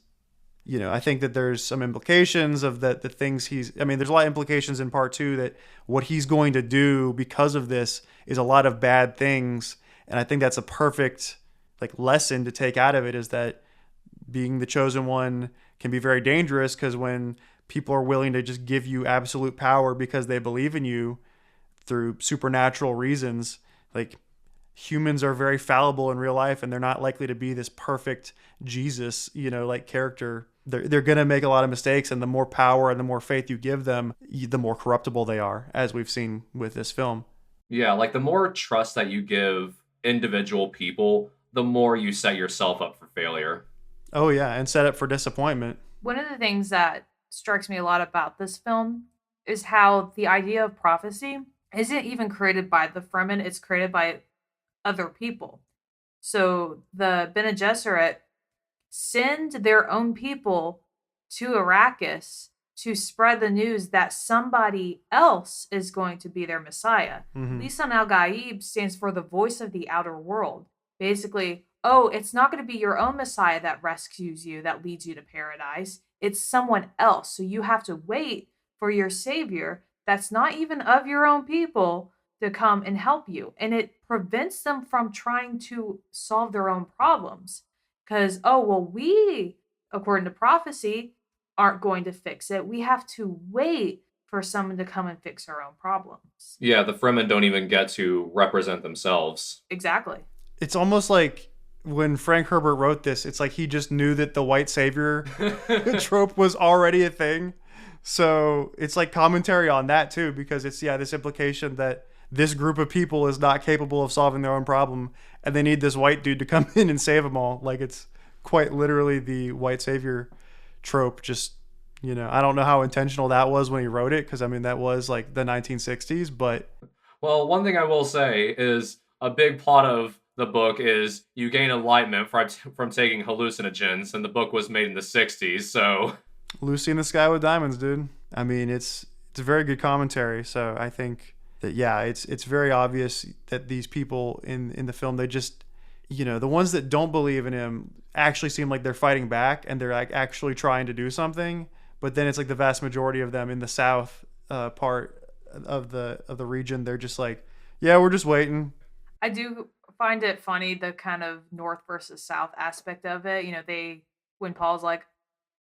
you know, I think that there's some implications of that the things there's a lot of implications in part 2 that what he's going to do because of this is a lot of bad things. And I think that's a perfect like lesson to take out of it, is that being the chosen one can be very dangerous, because when people are willing to just give you absolute power because they believe in you through supernatural reasons, like humans are very fallible in real life, and they're not likely to be this perfect Jesus, like character. They're going to make a lot of mistakes, and the more power and the more faith you give them, the more corruptible they are, as we've seen with this film. Yeah, like the more trust that you give individual people, the more you set yourself up for failure. Oh yeah, and set up for disappointment. One of the things that strikes me a lot about this film is how the idea of prophecy isn't even created by the Fremen, it's created by other people. So the Bene Gesserit send their own people to Arrakis to spread the news that somebody else is going to be their Messiah. Mm-hmm. Lisan Al Gaib stands for the voice of the outer world. Basically, oh, it's not going to be your own Messiah that rescues you, that leads you to paradise. It's someone else. So you have to wait for your savior that's not even of your own people to come and help you. And it prevents them from trying to solve their own problems. Because, we, according to prophecy, aren't going to fix it. We have to wait for someone to come and fix our own problems. Yeah, the Fremen don't even get to represent themselves. Exactly. It's almost like when Frank Herbert wrote this, it's like he just knew that the white savior trope was already a thing. So it's like commentary on that too, because it's, this implication that this group of people is not capable of solving their own problem, and they need this white dude to come in and save them all. Like, it's quite literally the white savior trope. Just, I don't know how intentional that was when he wrote it, because that was like the 1960s, but... Well, one thing I will say is a big plot of the book is you gain enlightenment from taking hallucinogens, and the book was made in the 60s, so... Lucy in the Sky with Diamonds, dude. It's a very good commentary, so I think... that it's very obvious that these people in the film, they just, the ones that don't believe in him actually seem like they're fighting back, and they're like actually trying to do something. But then it's like the vast majority of them in the south part of the region, they're just like, yeah, we're just waiting. I do find it funny, the kind of north versus south aspect of it. When Paul's like,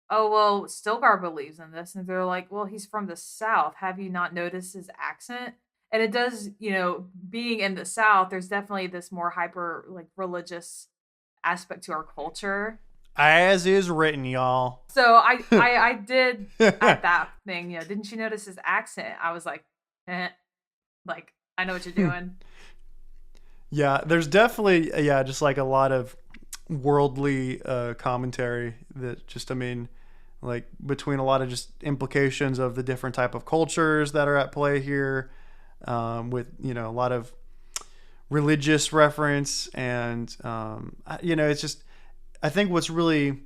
oh, well, Stilgar believes in this, and they're like, well, he's from the south. Have you not noticed his accent? And it does, being in the South, there's definitely this more hyper, religious aspect to our culture. As is written, y'all. So I did at that thing, didn't you notice his accent? I was like, I know what you're doing. Yeah, there's definitely, just like a lot of worldly commentary that just, like between a lot of just implications of the different type of cultures that are at play here. With a lot of religious reference, and it's just, I think what's really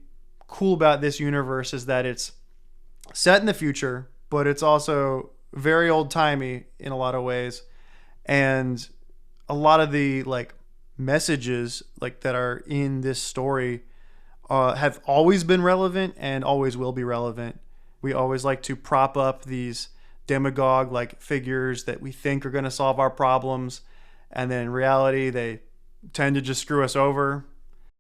cool about this universe is that it's set in the future, but it's also very old-timey in a lot of ways, and a lot of the messages that are in this story have always been relevant and always will be relevant. We always like to prop up these demagogue figures that we think are going to solve our problems, and then in reality they tend to just screw us over,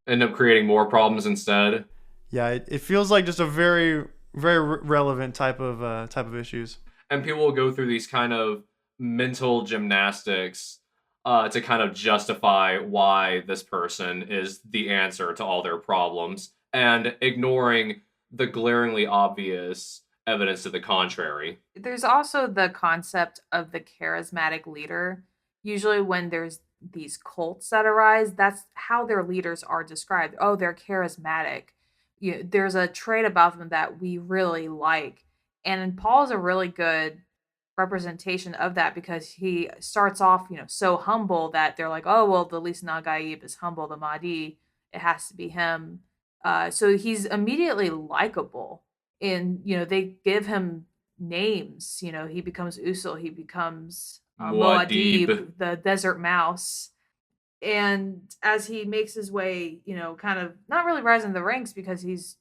end up creating more problems instead. It feels like just a very, very relevant type of issues, and people will go through these kind of mental gymnastics to kind of justify why this person is the answer to all their problems. and ignoring the glaringly obvious evidence to the contrary. There's also the concept of the charismatic leader. Usually, when there's these cults that arise, that's how their leaders are described. Oh, they're charismatic. There's a trait about them that we really like. And Paul's a really good representation of that because he starts off, so humble that they're like, oh, well, the Lisa Nagaib is humble, the Mahdi, it has to be him. So he's immediately likable. And, they give him names. He becomes Usul, he becomes Muad'Dib, the desert mouse. And as he makes his way, kind of not really rising the ranks because he's,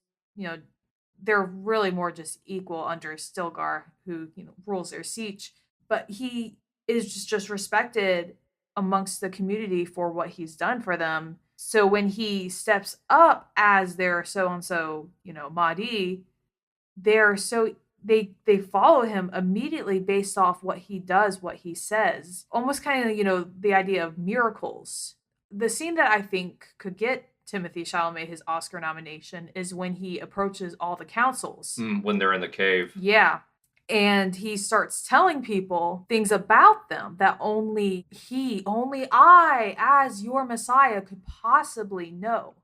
they're really more just equal under Stilgar, who rules their siege. But he is just respected amongst the community for what he's done for them. So when he steps up as their so and so, Mahdi, they follow him immediately based off what he does, what he says. Almost kind of, the idea of miracles. The scene that I think could get Timothée Chalamet his Oscar nomination is when he approaches all the councils. When they're in the cave. Yeah. And he starts telling people things about them that only I, as your Messiah, could possibly know.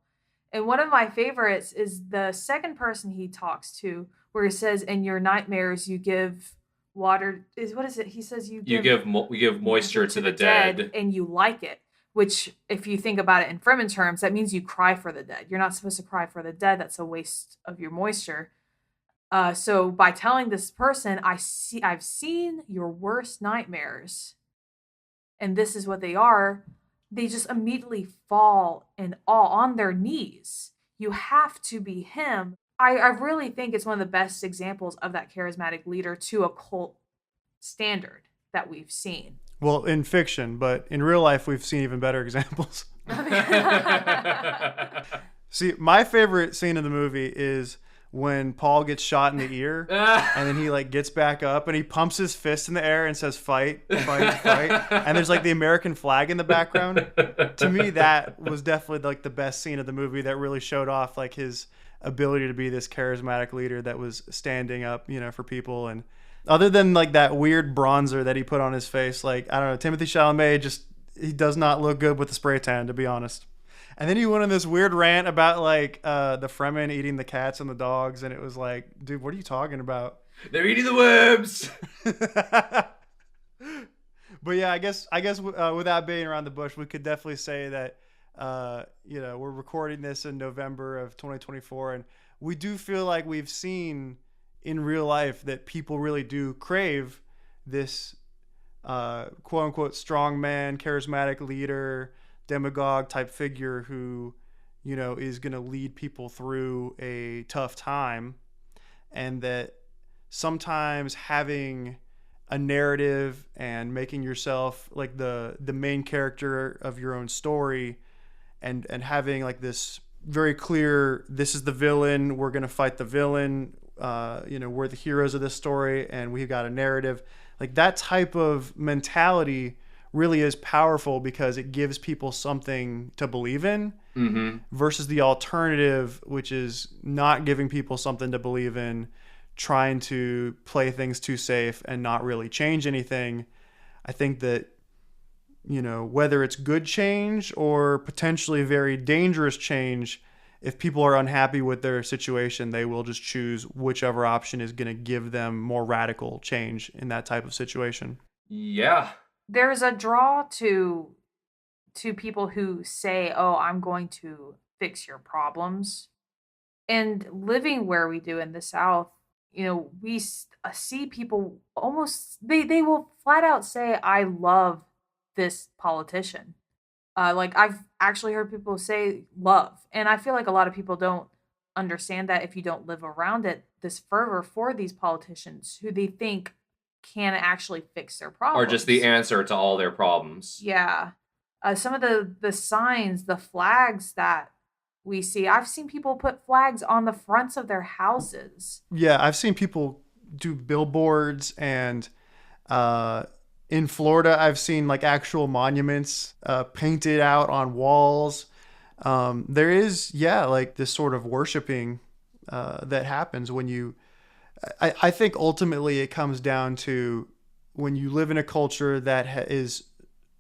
And one of my favorites is the second person he talks to, where he says, in your nightmares, you give water. What is it? He says, you give moisture to the dead. And you like it. Which, if you think about it in Fremen terms, that means you cry for the dead. You're not supposed to cry for the dead. That's a waste of your moisture. So by telling this person, I've seen your worst nightmares, and this is what they are, they just immediately fall in awe on their knees. You have to be him. I really think it's one of the best examples of that charismatic leader to a cult standard that we've seen. Well, in fiction, but in real life, we've seen even better examples. See, my favorite scene in the movie is when Paul gets shot in the ear and then he gets back up and he pumps his fist in the air and says, fight, fight, fight. And there's the American flag in the background. To me, that was definitely the best scene of the movie that really showed off his ability to be this charismatic leader that was standing up, for people. And other than that weird bronzer that he put on his face, I don't know, Timothée Chalamet he does not look good with the spray tan, to be honest. And then he went on this weird rant about the Fremen eating the cats and the dogs, and it was dude, what are you talking about? They're eating the worms. But yeah, I guess without being around the bush, we could definitely say that we're recording this in November of 2024, and we do feel like we've seen in real life that people really do crave this quote unquote strong man, charismatic leader, demagogue type figure who, is going to lead people through a tough time. And that sometimes having a narrative and making yourself the main character of your own story and having this very clear, this is the villain, we're going to fight the villain, we're the heroes of this story and we've got a narrative. That type of mentality really is powerful because it gives people something to believe in, versus the alternative, which is not giving people something to believe in, trying to play things too safe and not really change anything. I think that, whether it's good change or potentially very dangerous change, if people are unhappy with their situation, they will just choose whichever option is going to give them more radical change in that type of situation. Yeah. There's a draw to people who say, oh, I'm going to fix your problems. And living where we do in the South, we see people almost, they will flat out say, I love this politician. I've actually heard people say love. And I feel like a lot of people don't understand that if you don't live around it, this fervor for these politicians who they think can actually fix their problems. Or just the answer to all their problems. Yeah. Some of the signs, the flags that we see, I've seen people put flags on the fronts of their houses. Yeah, I've seen people do billboards, and in Florida, I've seen actual monuments painted out on walls. There is, yeah, like this sort of worshiping that happens when you. I think ultimately it comes down to when you live in a culture that is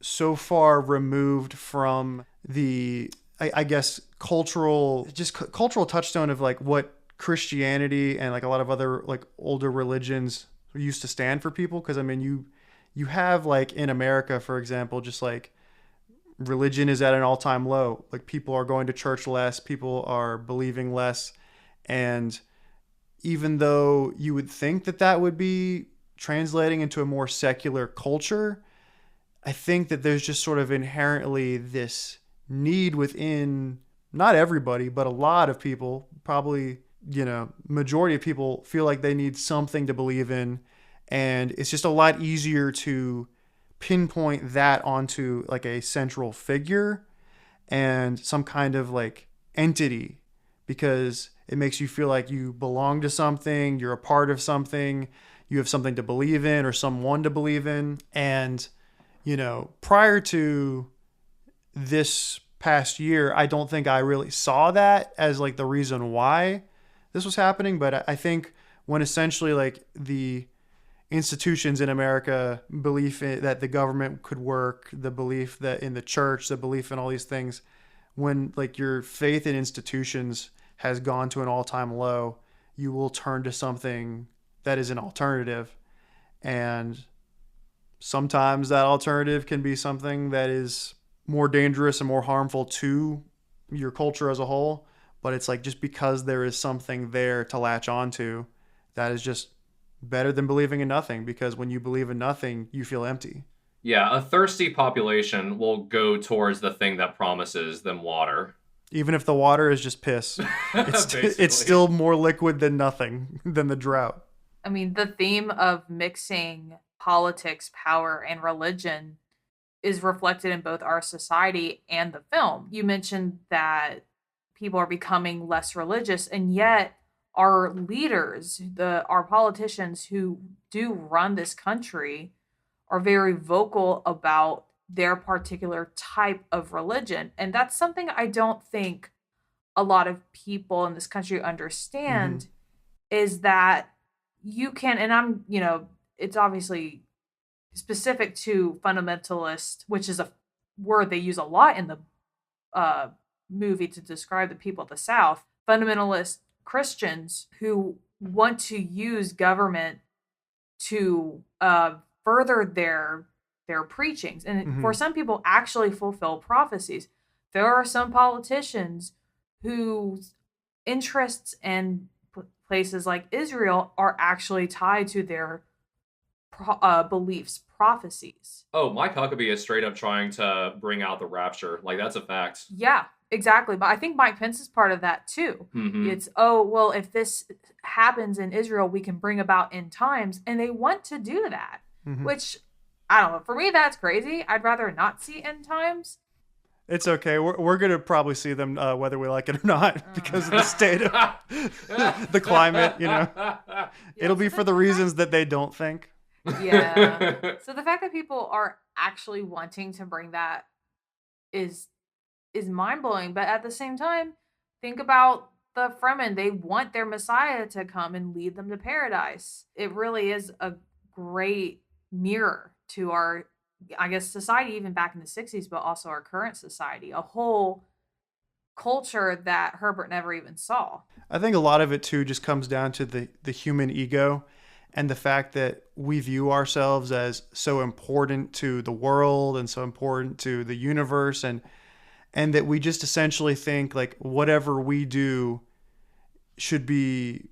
so far removed from the, I guess, cultural touchstone of like what Christianity and like a lot of other like older religions used to stand for people. Because I mean, you have like in America, for example, just like religion is at an all-time low. Like people are going to church less, people are believing less, and even though you would think that that would be translating into a more secular culture, I think that there's just sort of inherently this need within not everybody, but a lot of people, probably, majority of people feel like they need something to believe in. And it's just a lot easier to pinpoint that onto like a central figure and some kind of like entity, because it makes you feel like you belong to something, you're a part of something, you have something to believe in or someone to believe in. And, prior to this past year, I don't think I really saw that as like the reason why this was happening. But I think when essentially like the institutions in America, that the government could work, the belief that in the church, the belief in all these things, when like your faith in institutions has gone to an all-time low, you will turn to something that is an alternative. And sometimes that alternative can be something that is more dangerous and more harmful to your culture as a whole. But it's like, just because there is something there to latch onto, that is just better than believing in nothing, because when you believe in nothing, you feel empty. Yeah, a thirsty population will go towards the thing that promises them water. Even if the water is just piss, it's still more liquid than nothing, than the drought. I mean, the theme of mixing politics, power, and religion is reflected in both our society and the film. You mentioned that people are becoming less religious, and yet our leaders, our politicians who do run this country, are very vocal about their particular type of religion. And that's something I don't think a lot of people in this country understand, is that you can, and I'm, it's obviously specific to fundamentalist, which is a word they use a lot in the movie to describe the people of the South, fundamentalist Christians who want to use government to further their preachings, and for some people actually fulfill prophecies. There are some politicians whose interests and places like Israel are actually tied to their beliefs, prophecies. Oh, Mike Huckabee is straight up trying to bring out the rapture. Like, that's a fact. Yeah, exactly. But I think Mike Pence is part of that too. It's, if this happens in Israel, we can bring about end times. And they want to do that, which, I don't know. For me, that's crazy. I'd rather not see end times. It's okay. We're going to probably see them whether we like it or not, because of the state of the climate, It'll be for the reasons that they don't think. Yeah. So the fact that people are actually wanting to bring that is mind-blowing. But at the same time, think about the Fremen. They want their Messiah to come and lead them to paradise. It really is a great mirror to our, I guess, society, even back in the 60s, but also our current society, a whole culture that Herbert never even saw. I think a lot of it too just comes down to the human ego, and the fact that we view ourselves as so important to the world and so important to the universe, and that we just essentially think like whatever we do should be,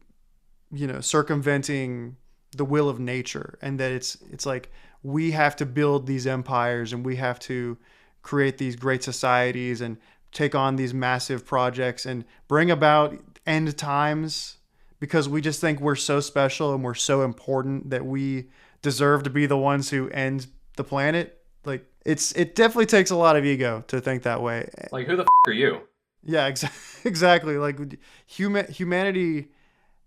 circumventing the will of nature, and that it's like we have to build these empires and we have to create these great societies and take on these massive projects and bring about end times, because we just think we're so special and we're so important that we deserve to be the ones who end the planet. Like, it definitely takes a lot of ego to think that way. Like, who the are you? Yeah, exactly. Like, humanity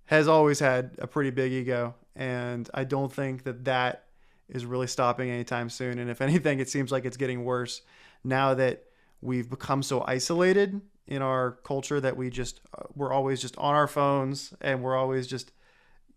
has always had a pretty big ego, and I don't think that is really stopping anytime soon. And if anything, it seems like it's getting worse now that we've become so isolated in our culture that we're always just on our phones, and we're always just,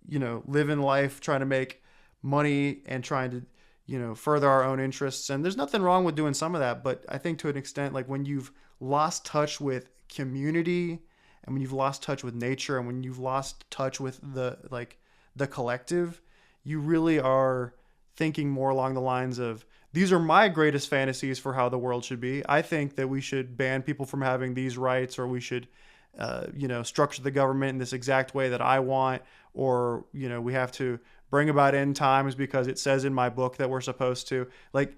living life, trying to make money and trying to, further our own interests. And there's nothing wrong with doing some of that. But I think to an extent, like when you've lost touch with community, and when you've lost touch with nature, and when you've lost touch with the collective, you really are thinking more along the lines of, these are my greatest fantasies for how the world should be. I think that we should ban people from having these rights, or we should, structure the government in this exact way that I want, or, we have to bring about end times because it says in my book that we're supposed to. Like,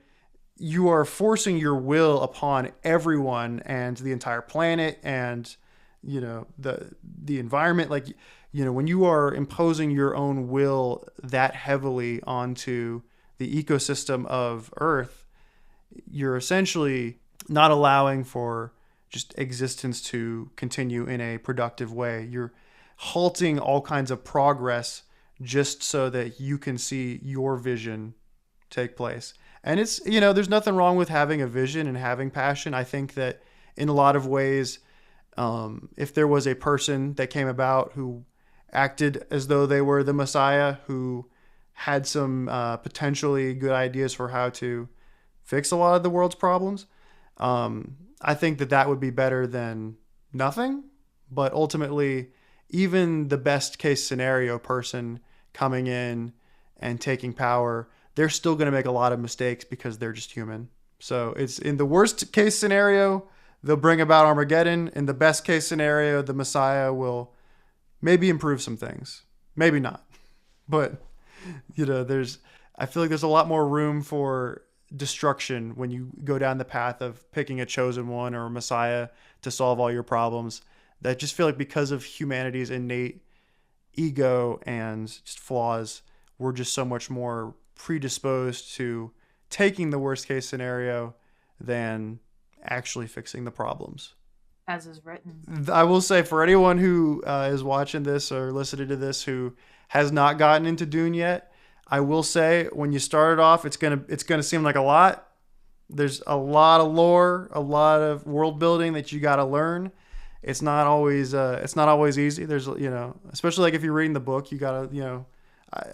you are forcing your will upon everyone and the entire planet and, the environment. Like, when you are imposing your own will that heavily onto the ecosystem of Earth, you're essentially not allowing for just existence to continue in a productive way. You're halting all kinds of progress just so that you can see your vision take place. And it's, there's nothing wrong with having a vision and having passion. I think that in a lot of ways, if there was a person that came about who acted as though they were the Messiah, who had some potentially good ideas for how to fix a lot of the world's problems, I think that would be better than nothing. But ultimately, even the best case scenario person coming in and taking power, they're still going to make a lot of mistakes because they're just human. So it's, in the worst case scenario, they'll bring about Armageddon. In the best case scenario, the Messiah will maybe improve some things, maybe not. But I feel like there's a lot more room for destruction when you go down the path of picking a chosen one or a Messiah to solve all your problems. That just feel like, because of humanity's innate ego and just flaws, we're just so much more predisposed to taking the worst case scenario than actually fixing the problems. As is written. I will say, for anyone who is watching this or listening to this who has not gotten into Dune yet, I will say, when you start it off, it's gonna seem like a lot. There's a lot of lore, a lot of world building that you got to learn. It's not always easy. There's, especially like if you're reading the book, you got to,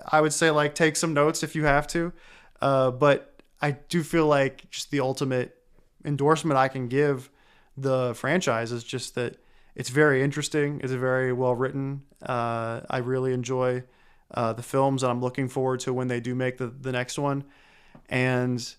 I would say, like, take some notes if you have to. But I do feel like just the ultimate endorsement I can give the franchise is just that it's very interesting. It's very well written. I really enjoy the films, and I'm looking forward to when they do make the next one. And,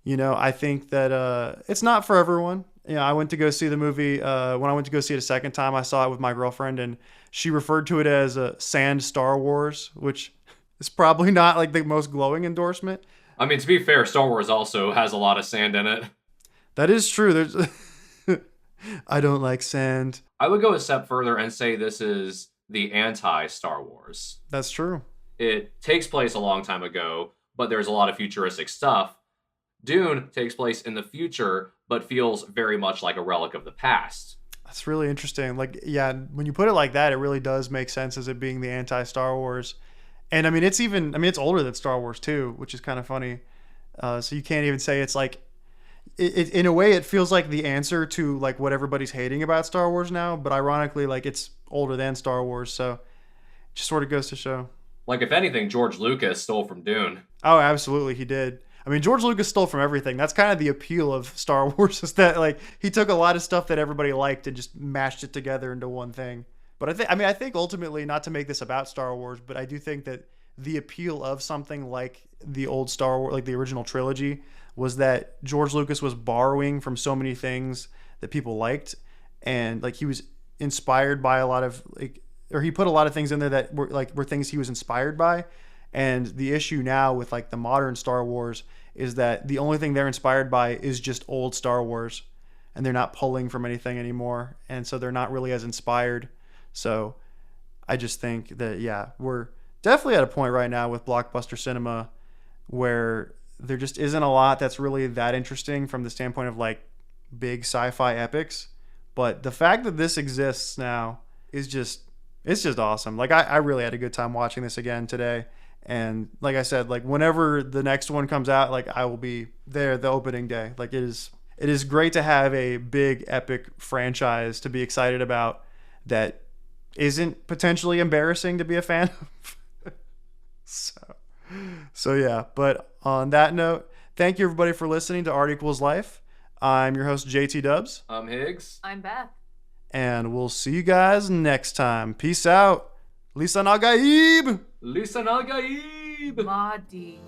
I think that it's not for everyone. I went to go see the movie. When I went to go see it a second time, I saw it with my girlfriend, and she referred to it as a sand Star Wars, which is probably not like the most glowing endorsement. I mean, to be fair, Star Wars also has a lot of sand in it. That is true. There's I don't like sand. I would go a step further and say this is the anti-Star Wars. That's true. It takes place a long time ago, but there's a lot of futuristic stuff. Dune takes place in the future, but feels very much like a relic of the past. That's really interesting. Like, yeah, when you put it like that, it really does make sense as it being the anti-Star Wars. And I mean, it's older than Star Wars too, which is kind of funny. So you can't even say it's like, it in a way, it feels like the answer to like what everybody's hating about Star Wars now, but ironically, like, it's older than Star Wars. So it just sort of goes to show. Like, if anything, George Lucas stole from Dune. Oh, absolutely. He did. I mean, George Lucas stole from everything. That's kind of the appeal of Star Wars, is that, like, he took a lot of stuff that everybody liked and just mashed it together into one thing. But I think ultimately, not to make this about Star Wars, but I do think that the appeal of something like the old Star Wars, like the original trilogy, was that George Lucas was borrowing from so many things that people liked, and like he was inspired by a lot of he put a lot of things in there that were things he was inspired by. And the issue now with like the modern Star Wars is that the only thing they're inspired by is just old Star Wars, and they're not pulling from anything anymore, and so they're not really as inspired. So I just think that, yeah, we're definitely at a point right now with blockbuster cinema where there just isn't a lot that's really that interesting from the standpoint of like big sci-fi epics. But the fact that this exists now is it's just awesome. Like, I really had a good time watching this again today. And like I said, like, whenever the next one comes out, like, I will be there the opening day. Like, it is great to have a big epic franchise to be excited about that isn't potentially embarrassing to be a fan of. So yeah, but on that note, thank you everybody for listening to Art Equals Life. I'm your host JT Dubs. I'm Higgs. I'm Beth. And we'll see you guys next time. Peace out. Lisa Nagaib. Lisa Nagaib. Madi.